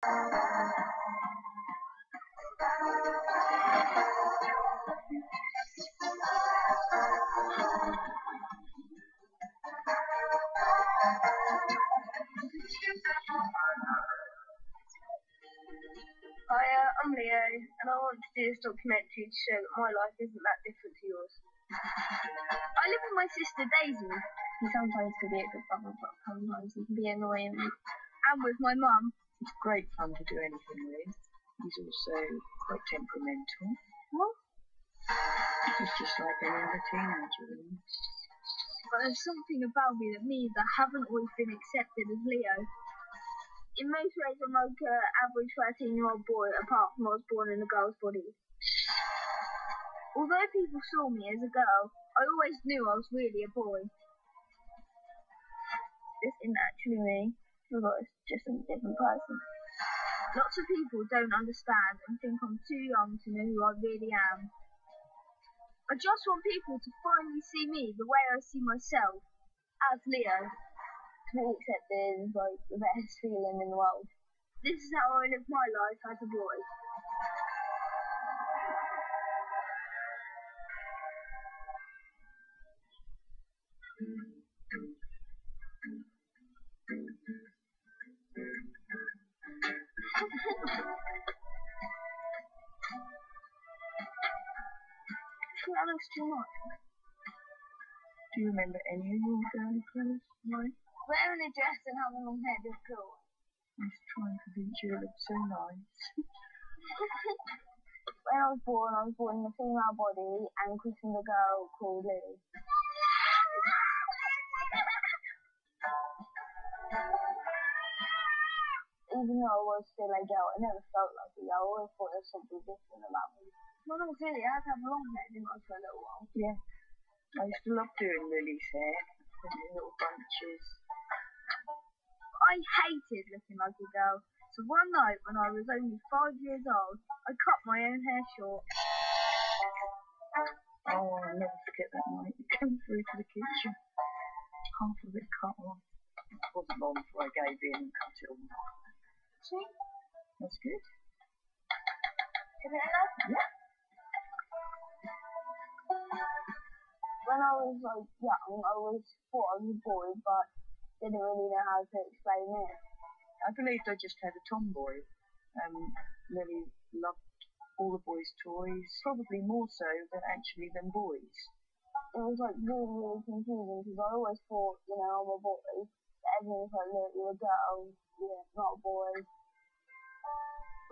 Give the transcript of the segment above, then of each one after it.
Hi, I'm Leo, and I want to do this documentary to show that my life isn't that different to yours. I live with my sister Daisy, who sometimes can be a good brother, but sometimes he can be annoying, and with my mum. It's great fun to do anything with. He's also quite temperamental. What? He's just like any other teenager, really. But there's something about me that means I haven't always been accepted as Leo. In most ways, I'm like an average 13-year-old boy, apart from I was born in a girl's body. Although people saw me as a girl, I always knew I was really a boy. This isn't actually me. I thought it's just a different person. Lots of people don't understand and think I'm too young to know who I really am. I just want people to finally see me the way I see myself, as Leo. To be accepted is like the best feeling in the world. This is how I live my life as a boy. That looks too much. Do you remember any of your girly clothes, right? Wearing a dress and having long hair is cool. I was trying to convince you it looked so nice. When I was born in a female body and christened a girl called Lily. Even though I was still a girl, I never felt like a girl. I always thought there was something different about me. When I was Lily, I had to have long hair, didn't I, for a little while? Yeah. I used to love doing Lily's hair, putting in little bunches. I hated looking like a girl. So one night when I was only 5 years old, I cut my own hair short. Oh, I'll never forget that night. It came through to the kitchen. Half of it cut off. It wasn't long before I gave in and cut it all off. See? That's good. Is it enough? Yeah. When I was like young, I always thought I was a boy, but didn't really know how to explain it. I believed I just had a tomboy. Lily loved all the boys' toys, probably more so than boys. It was like really, really confusing because I always thought, I'm a boy. Everyone was like, look, you're a girl, you're not a boy.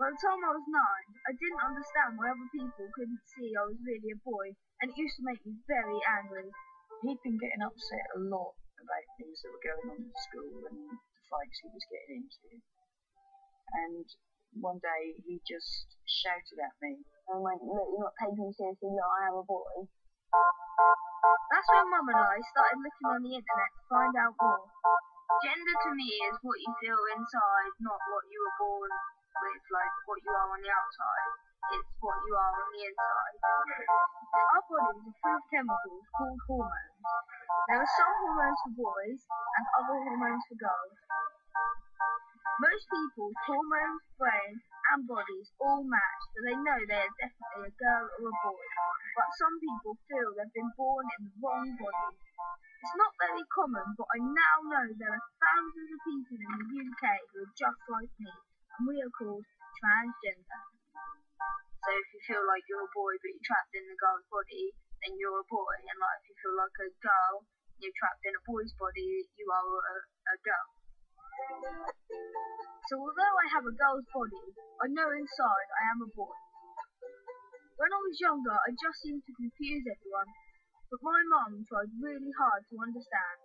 By the time I was 9, I didn't understand why other people couldn't see I was really a boy, and it used to make me very angry. He'd been getting upset a lot about things that were going on at school and the fights he was getting into. And one day he just shouted at me. And went, look, you're not taking me seriously, look, I am a boy. That's when Mum and I started looking on the internet to find out more. Gender to me is what you feel inside, not what you were born with, like what you are on the outside. It's what you are on the inside. Our bodies are full of chemicals called hormones. There are some hormones for boys and other hormones for girls. Most people's hormones, brain and bodies all match, so they know they are definitely a girl or a boy. But some people feel they've been born in the wrong body. It's not very common, but I now know there are thousands of people in the UK who are just like me, and we are called transgender. So if you feel like you're a boy but you're trapped in the girl's body, then you're a boy, and like if you feel like a girl, you're trapped in a boy's body, you are a girl. So although I have a girl's body, I know inside I am a boy. When I was younger, I just seemed to confuse everyone, but my mum tried really hard to understand.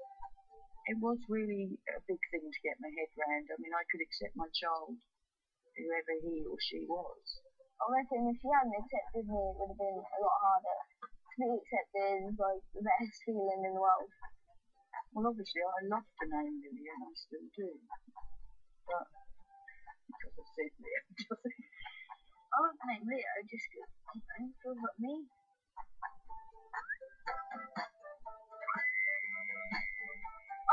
It was really a big thing to get my head round. I mean, I could accept my child, whoever he or she was. I reckon if she hadn't accepted me, it would have been a lot harder. To be accepted is like the best feeling in the world. Well, obviously, I love the name Lily, and I still do. But because I said Leo, doesn't it? I like the name Leo just because it feels like me.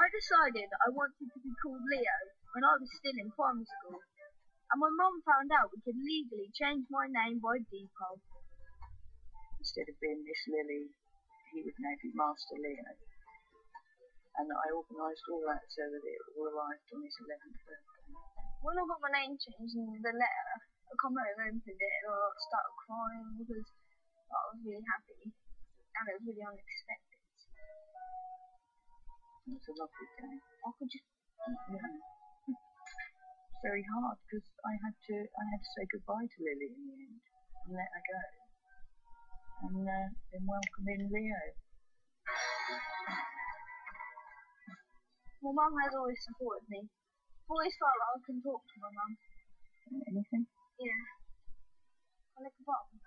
I decided I wanted to be called Leo when I was still in primary school. and my mum found out we could legally change my name by default. Instead of being Miss Lily, he would now be Master Leo. And I organised all that so that it all arrived on his 11th birthday. When I got my name changed in the letter, I come home and opened it and I started crying because I was really happy and it was really unexpected. It was a lovely day. I could just eat them. It's very hard because I had to say goodbye to Lily in the end and let her go. And then welcome in Leo. My mum has always supported me. I've always felt like I can talk to my mum. Anything? Yeah. I like a bottle.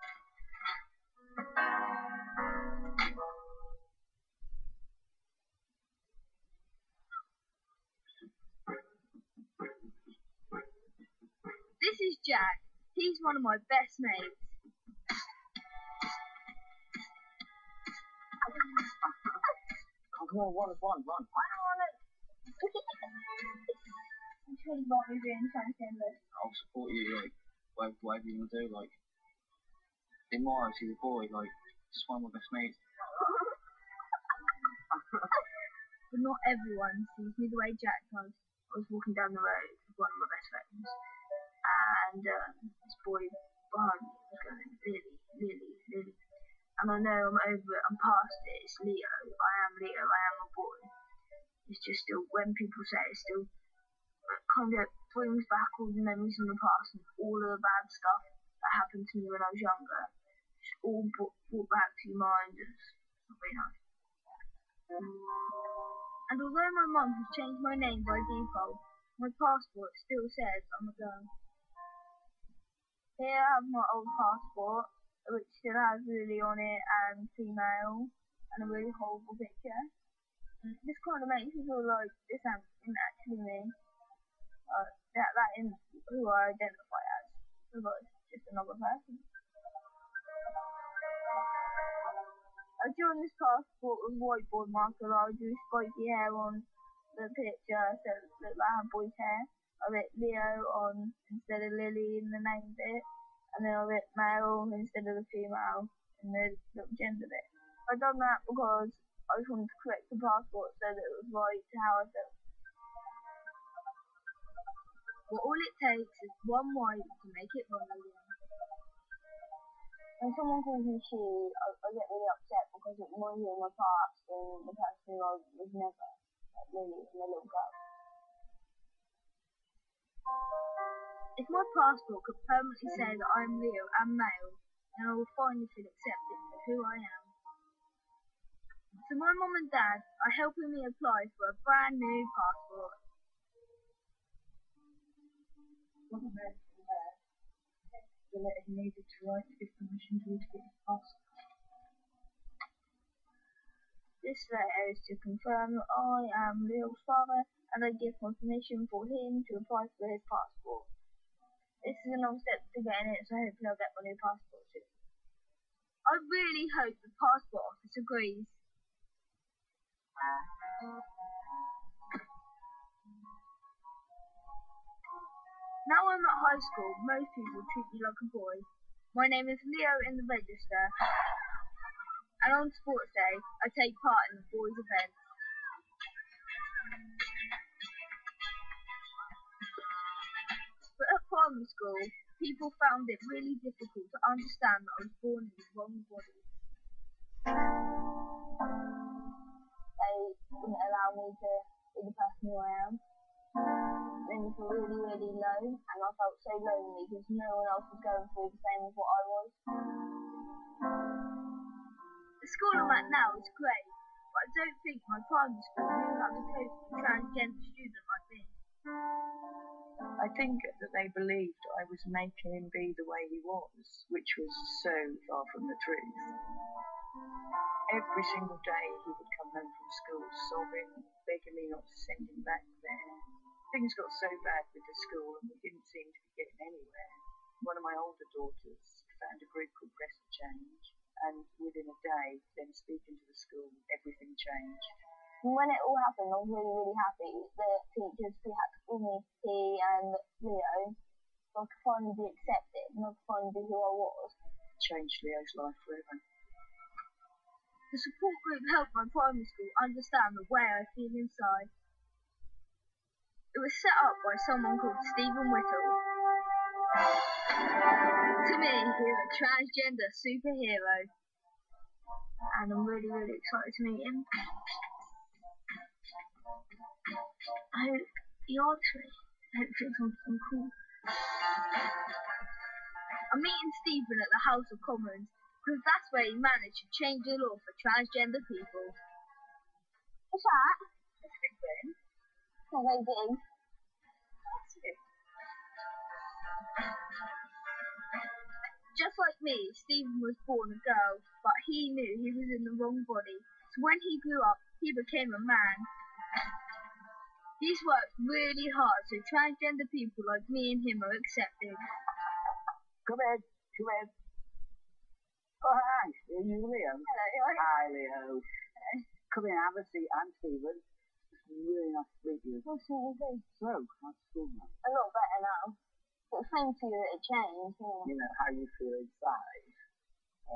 This is Jack. He's one of my best mates. Come on, run. I don't want to. I'm sure about me being transgender. I'll support you, like, whatever you want to do, like, in my eyes, he's a boy, like, just one of my best mates. But not everyone sees me the way Jack does. I was walking down the road with one of my best friends, and this boy behind me was going, Lily. And I know I'm over it, I'm past it, it's Leo, I am a boy. It's just still, when people say it, still kind of brings back all the memories from the past and all of the bad stuff that happened to me when I was younger. It's all brought back to your mind, and it's not very nice. And although my mum has changed my name by default, my passport still says I'm a girl. Here I have my old passport, which still has Lily on it and female, and a really horrible picture. And this kind of makes me feel like this isn't actually me. That isn't who I identify as. I feel like it's just another person. I drew on this passport with whiteboard marker. I drew spiky hair on the picture, so it looked like I had boy's hair. I wrote Leo on instead of Lily in the name bit, and then I wrote male instead of the female in the little gender bit. I done that because I just wanted to correct the passport so that it was right to how I felt. But all it takes is one wipe to make it wrong again. When someone calls me she, I get really upset because it reminds me of my past and the person who I was never, like Lily and the little girl. If my passport could permanently say that I am Leo and male, then I will finally feel accepted for who I am. So my mum and dad are helping me apply for a brand new passport. The letter he needed to write to give permission to you to get his passport. This letter is to confirm that I am Leo's father and I give my permission for him to apply for his passport. This is a long step to getting it, so hopefully I'll get my new passport soon. I really hope the passport office agrees. Now I'm at high school, most people treat me like a boy. My name is Leo in the register, and on sports day, I take part in the boys' events. But at primary school, people found it really difficult to understand that I was born in the wrong body. They didn't allow me to be the person who I am. It made me feel really low, and I felt so lonely because no one else was going through the same as what I was. The school I'm at now is great, but I don't think my primary school knew how to cope with a transgender student like me. I think that they believed I was making him be the way he was, which was so far from the truth. Every single day he would come home from school sobbing, begging me not to send him back there. Things got so bad with the school and we didn't seem to be getting anywhere. One of my older daughters found a group called Press for Change, and within a day, then speaking to the school, everything changed. When it all happened, I was really happy. The teachers had to call me P and Leo, so I could finally be accepted and I could finally be who I was. Changed Leo's life forever. The support group helped my primary school understand the way I feel inside. It was set up by someone called Stephen Whittle. To me, he is a transgender superhero, and I'm really, really excited to meet him. I hope he likes me. I hope he thinks I'm cool. I'm meeting Stephen at the House of Commons because that's where he managed to change the law for transgender people. What's that? That's Big Ben. What they do? That's it. Just like me, Stephen was born a girl, but he knew he was in the wrong body. So when he grew up, he became a man. He's worked really hard so transgender people like me and him are accepted. Come in. Oh, hi. Are you Leo? Hello, Hi, Leo. Come in, have a seat. I'm Stephen. It's really nice to meet you. Nice to meet you. So, how's school now? A lot better now. But thank you that it changed. You know how you feel inside.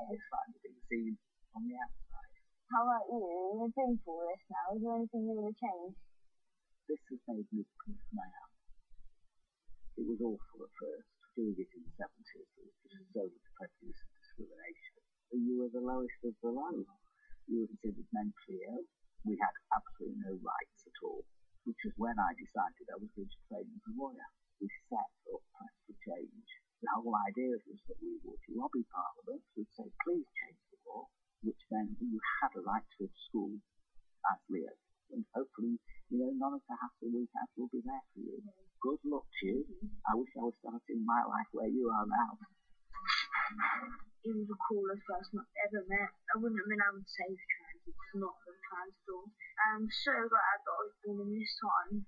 It's fine to be seen on the outside. How about you? You've been through this now. Is there anything you would have changed? This has made me the person I am. It was awful at first. Doing it in the 70s, there was just so much prejudice and discrimination. You were the lowest of the low. You were considered mentally ill. We had absolutely no rights at all, which was when I decided I was going to train as a lawyer. We set up Press for Change. The whole idea was that we would lobby Parliament, we'd say, please change the law, which meant you had a right to go to school as Leo. And hopefully, none of the hassle we had will be there for you. Good luck to you. I wish I was starting my life where you are now. He was the coolest person I've ever met. I wouldn't have been able to save trans if it's not the trans door. I'm so glad that I was born in this time.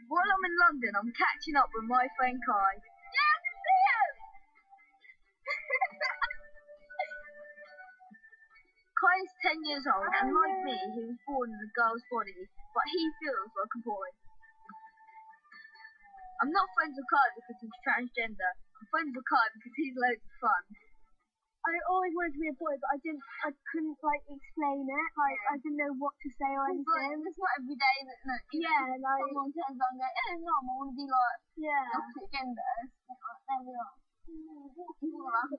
While I'm in London, I'm catching up with my friend Kai. Yes, it's Leo! Kai is 10 years old, and like me, he was born in a girl's body, but he feels like a boy. I'm not friends with Kai because he's transgender. I'm friends with Kai because he's loads of fun. I always wanted to be a boy, but I couldn't explain it. I didn't know what to say or anything. It's not every day that someone turns around and goes, oh no, I want to be like the opposite gender. They'll be like,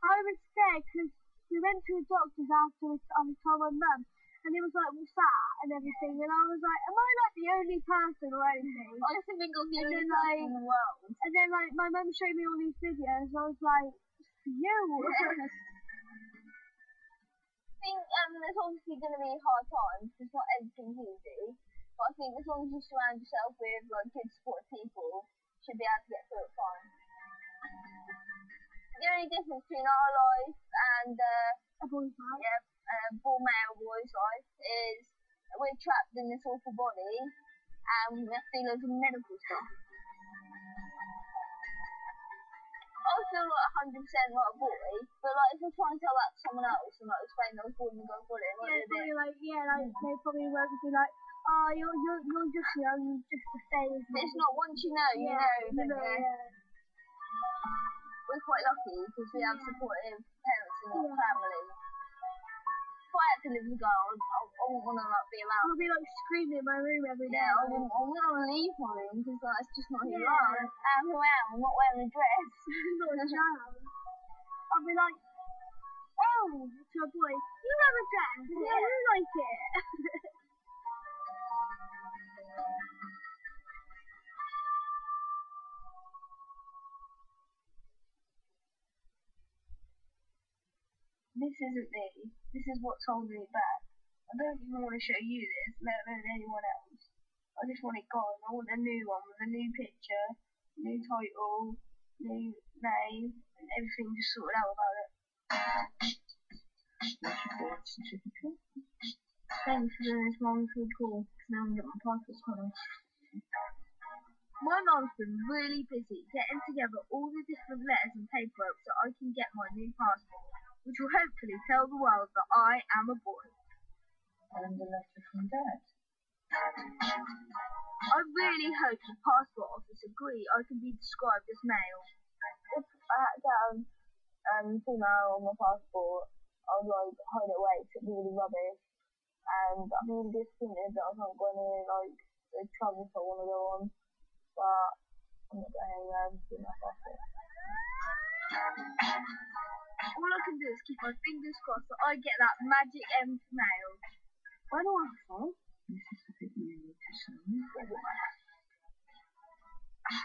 I was scared because we went to the doctor's after I told my mum, and he was like, what's that? And everything. And I was like, am I the only person or anything? I just think I'm the only person in the world. And then my mum showed me all these videos, and I was like, you. I think there's obviously going to be hard times because not everything's easy. But I think as long as you surround yourself with good supportive people, you should be able to get through it fine. The only difference between our life and A boy's life. Male boy's life is we're trapped in this awful body and we have to do loads of medical stuff. I feel like 100% like a boy, but if I try and tell that to someone else and explain that I was born in a girl's body, They probably won't be like, oh, you're just young, just a phase. It's not once you know, you know, don't you? Yeah. We're quite lucky because we have supportive parents in our family. If I had to live with a girl, I wouldn't want to be around. I'll be screaming in my room every day. Yeah, I wouldn't want to leave my room because it's just not who you are. I'm who I am. I'm not wearing a dress. Not a child. I'll be like, oh, to a boy, you have a dress. Yeah, you like it. This isn't me. This is what's holding me back. I don't even want to show you this, let alone anyone else. I just want it gone. I want a new one with a new picture, new title, new name, and everything just sorted out about it. Thanks for doing this, Mum. It's really cool. Because now I can get my passport colour. My mum's been really busy getting together all the different letters and paperwork so I can get my new passport, which will hopefully tell the world that I am a boy. And a letter from Dad. I really hope the passport office agree I can be described as male. If I had to have female on my passport, I'd like hide it away 'cause it'd be really rubbish. And I'm really disappointed that I've not got any like the travels I want to go on. But I'm not going anywhere with my passport. All I can do is keep my fingers crossed that I get that magic M for male. Where do I sign? This is the bit you need to sign.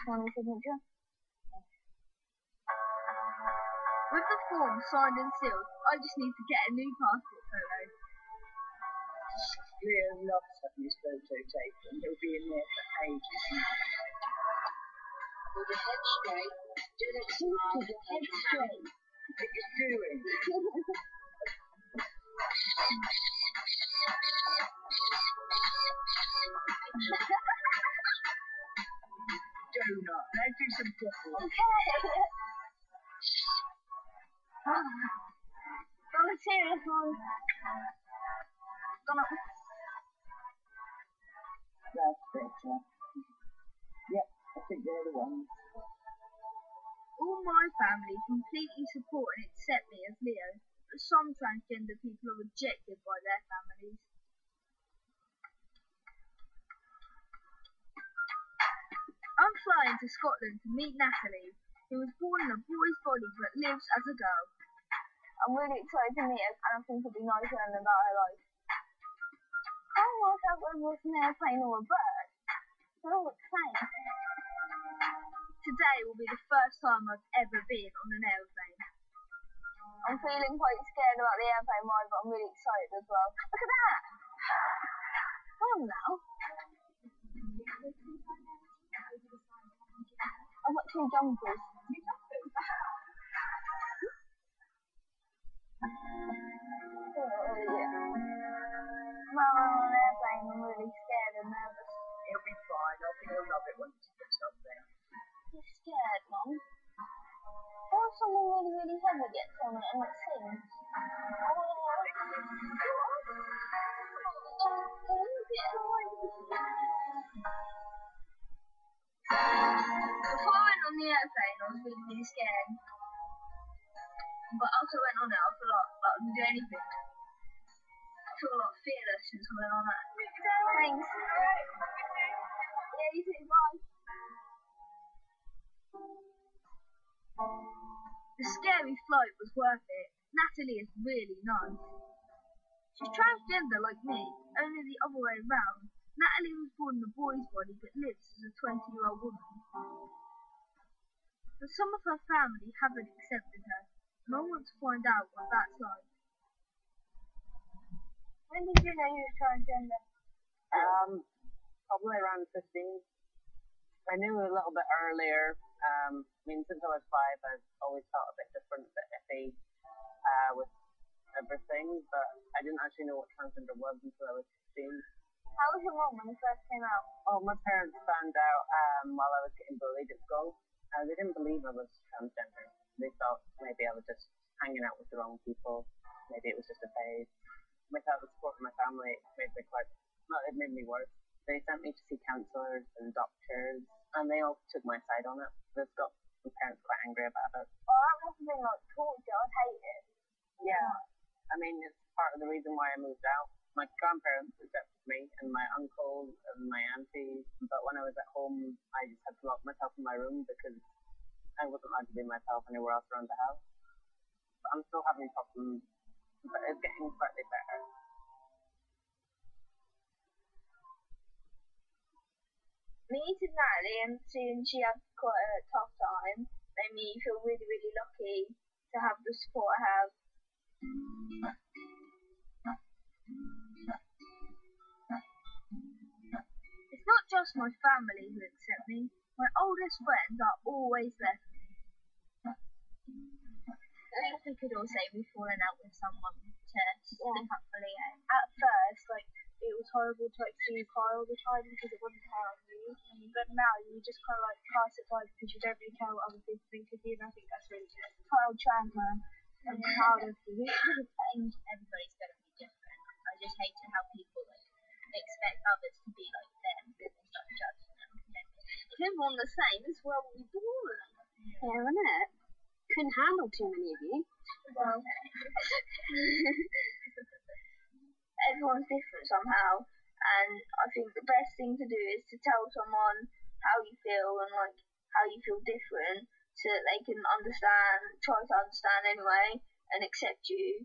Sign the signature. With the form signed and sealed, I just need to get a new passport photo. Leo loves having his photo taken. He'll be in there for ages now. With your head straight, do that smile, Keep your head straight. What are you doing? Donut. Now do some proper. Okay. Got a serious one. Got it. That's better. Yep, I think they're the ones. All my family completely support and accept me as Leo, but some transgender people are rejected by their families. I'm flying to Scotland to meet Natalie, who was born in a boy's body but lives as a girl. I'm really excited to meet her, and I think it'll be nice learning about her life. I don't work out whether it's an airplane or a bird. I don't know what to say. Today will be the first time I've ever been on an aeroplane. I'm feeling quite scared about the airplane ride, but I'm really excited as well. Look at that! Come on now. I've got two jumpers. Oh, yeah. Well, I'm on an airplane, I'm really scared and nervous. He'll be fine. I think he'll love it once he gets up there. I'm scared, Mum. What if someone really, really heavy gets on it and it sinks? Before I went on the airplane, I was really, really scared. But after I went on it, I feel like I can do anything. I feel a lot fearless since I went on it. Thanks. Yeah, you too. Bye. The scary flight was worth it. Natalie is really nice. She's transgender like me, only the other way round. Natalie was born in a boy's body but lives as a 20-year-old woman. But some of her family haven't accepted her, and I want to find out what that's like. When did you know you were transgender? Probably around 15. I knew a little bit earlier. Since I was 5, I've always felt a bit different, a bit iffy with everything, but I didn't actually know what transgender was until I was 15. How was your mum when you first came out? Oh, my parents found out while I was getting bullied at school. They didn't believe I was transgender. They thought maybe I was just hanging out with the wrong people. Maybe it was just a phase. Without the support of my family, it made me worse. They sent me to see counsellors and doctors, and they all took my side on it. This got my parents quite angry about it. Oh, that must have been like torture. I'd hate it. Yeah. It's part of the reason why I moved out. My grandparents accepted me, and my uncles and my aunties, but when I was at home, I just had to lock myself in my room because I wasn't allowed to be myself anywhere else around the house. But I'm still having problems, but it's getting slightly better. Meeting Natalie and seeing she had quite a tough time made me feel really, really lucky to have the support I have. It's not just my family who accept me. My oldest friends are always there for me. I think we could all say we've fallen out with someone to stick up for Leo. At first, it was horrible to see you cry all the time because it wasn't fair on you. But now you just kind of pass it by because you don't really care what other people think of you, and I think that's really good. Proud trans man. I'm proud of you. Everybody's going to be different. I just hate it how people expect others to be like them, then they start judging them. If everyone the same, this world would be boring. Yeah, isn't it? Couldn't handle too many of you. Well, everyone's different somehow, and I think the best thing to do is to tell someone how you feel and like how you feel different, so that they can understand, try to understand anyway, and accept you.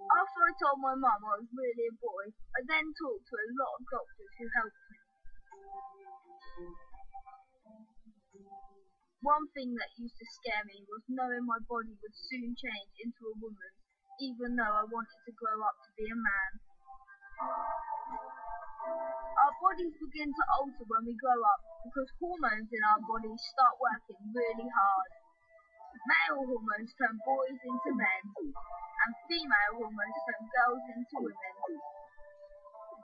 After I told my mum I was really a boy, I then talked to a lot of doctors who helped me. One thing that used to scare me was knowing my body would soon change into a woman, even though I wanted to grow up to be a man. Our bodies begin to alter when we grow up because hormones in our bodies start working really hard. Male hormones turn boys into men, and female hormones turn girls into women.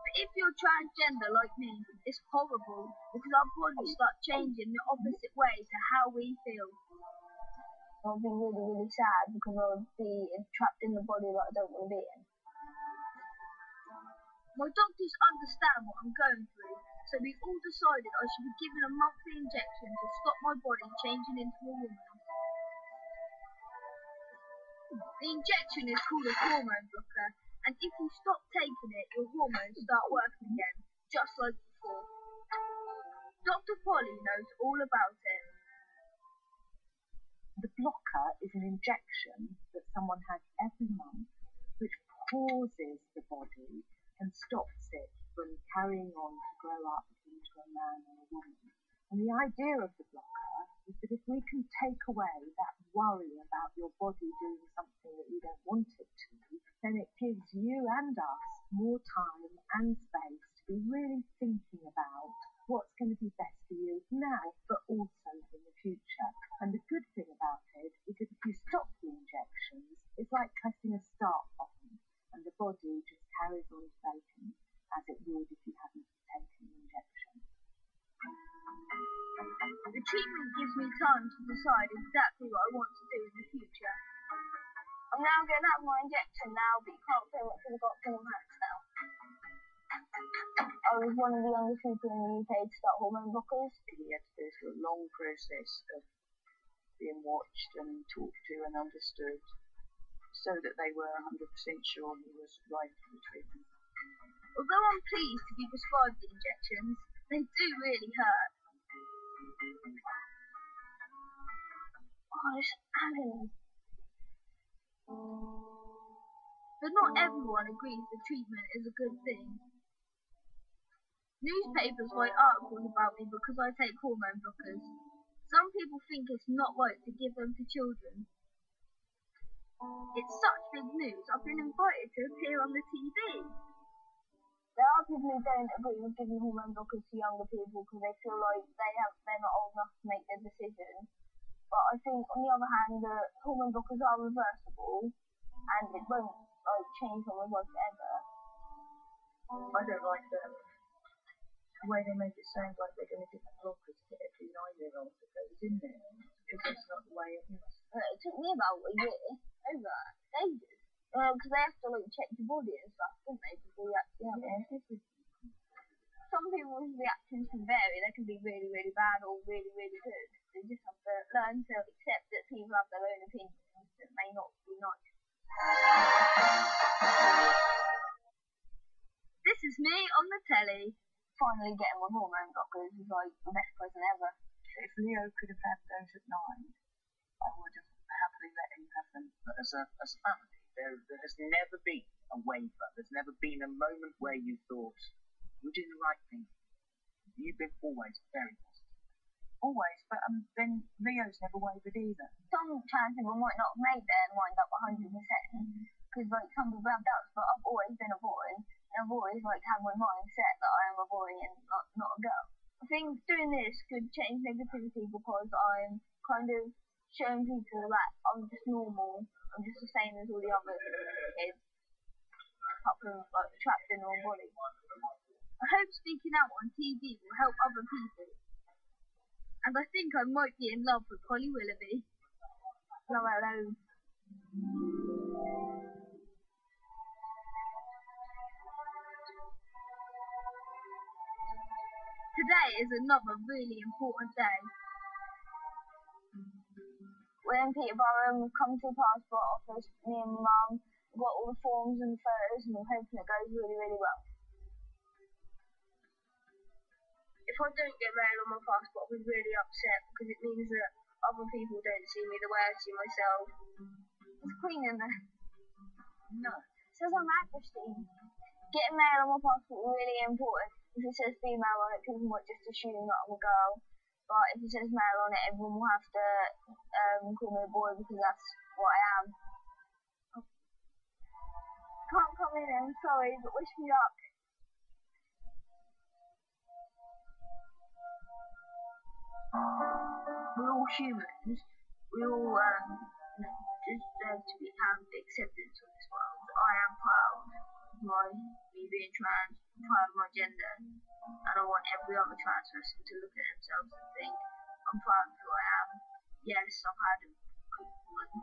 But if you're transgender like me, it's horrible because our bodies start changing the opposite way to how we feel. I'll be really, really sad because I'll be trapped in the body that I don't want to be in. My doctors understand what I'm going through, so we all decided I should be given a monthly injection to stop my body changing into a woman. The injection is called a hormone blocker, and if you stop taking it, your hormones start working again, just like before. Dr. Polly knows all about it. The blocker is an injection that someone has every month, which pauses the body and stops it from carrying on to grow up into a man or a woman. And the idea of the blocker is that if we can take away that worry about your body doing something that you don't want it to, then it gives you and us more time and space to be really thinking about what's going to be best for you now, but also in the future. And the good thing about it is that if you stop the injections, it's like pressing a start button, and the body just carries on developing as it would if you hadn't taken the injection. The treatment gives me time to decide exactly what I want to do in the future. I'm now going to have my injection now, but you can't feel it because I've got full hands now. I was one of the youngest people in the UK to start hormone blockers. He had to go through a long process of being watched and talked to and understood so that they were 100% sure he was right for the treatment. Although I'm pleased to be prescribed the injections, they do really hurt. Oh, it's agony. But not everyone agrees the treatment is a good thing. Newspapers write articles about me because I take hormone blockers. Some people think it's not right to give them to children. It's such big news, I've been invited to appear on the TV. There are people who don't agree with giving hormone blockers to younger people because they feel like they're not old enough to make their decision. But I think, on the other hand, the hormone blockers are reversible and it won't change someone's life forever. I don't like the way they make it sound like they're going to give blockers to every 9-year-old that goes in there, because that's not the way it is. It took me about a year, over ages, because they have to check your body and stuff, don't they, before you actually have it. Some people's reactions can vary. They can be really, really bad or really, really good. They just have to learn to accept that people have their own opinions that may not be nice. This is me on the telly. Finally getting my hormone blockers is the best present ever. If Leo could have had those at 9, I would have happily let him have them. But as a family, there has never been a waver. There's never been a moment where you thought, you're doing the right thing. You've been always very positive. Always, but then Leo's never wavered either. Some trans people might not have made their mind up 100%, because some people have doubts, but I've always been a boy, and I've always had my mind set that I am a boy and not a girl. I think doing this could change negativity because I'm kind of showing people that I'm just normal, I'm just the same as all the other kids, apart from trapped in my body. I hope speaking out on TV will help other people. And I think I might be in love with Polly Willoughby. Hello. Today is another really important day. When Peterborough come to the passport office, me and my mum got all the forms and the photos, and we're hoping it goes really, really well. If I don't get mail on my passport, I'll be really upset because it means that other people don't see me the way I see myself. There's a queen in there. No. It says I'm Majesty. Getting mail on my passport is really important. If it says female on it, people might just assume that I'm a girl. But if it says male on it, everyone will have to call me a boy because that's what I am. Can't come in, I'm sorry, but wish me luck. We're all humans. We all deserve to have acceptance of this world. I am proud of me being trans, proud of my gender, and I want every other trans person to look at themselves and think, I'm proud of who I am. Yes, I've had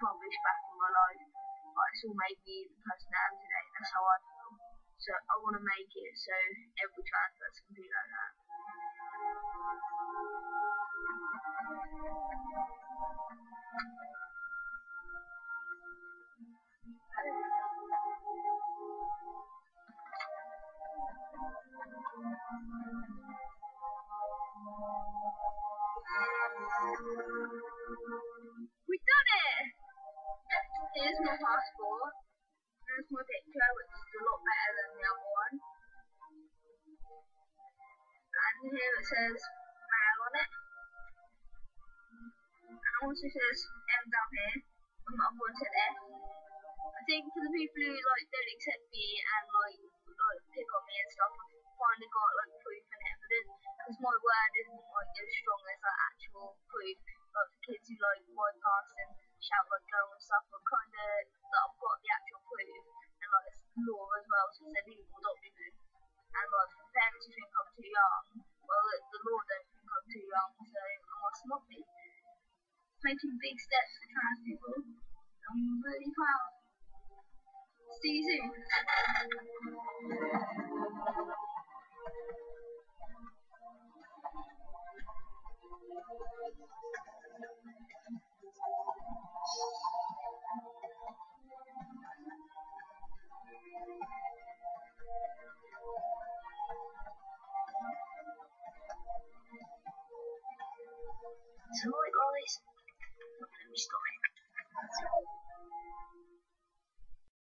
rubbish back in my life, but it's all made me the person I am today. That's how I feel. So I want to make it so every trans person can be like that. We've done it! Here's my passport. There's my picture, which is a lot better than the other one. And here it says male on it. And also says M down here. And the other one said F. I think for the people who don't accept me and pick on me and stuff, I've finally got proof and evidence because my word isn't as strong as actual proof. For kids who ride past and shout girl and stuff, I've I've got the actual proof and law as well, so it's a legal document. And for parents who think I'm too young, well the law don't think I'm too young, so I must not be. Making big steps for trans people. I'm really proud. See you soon.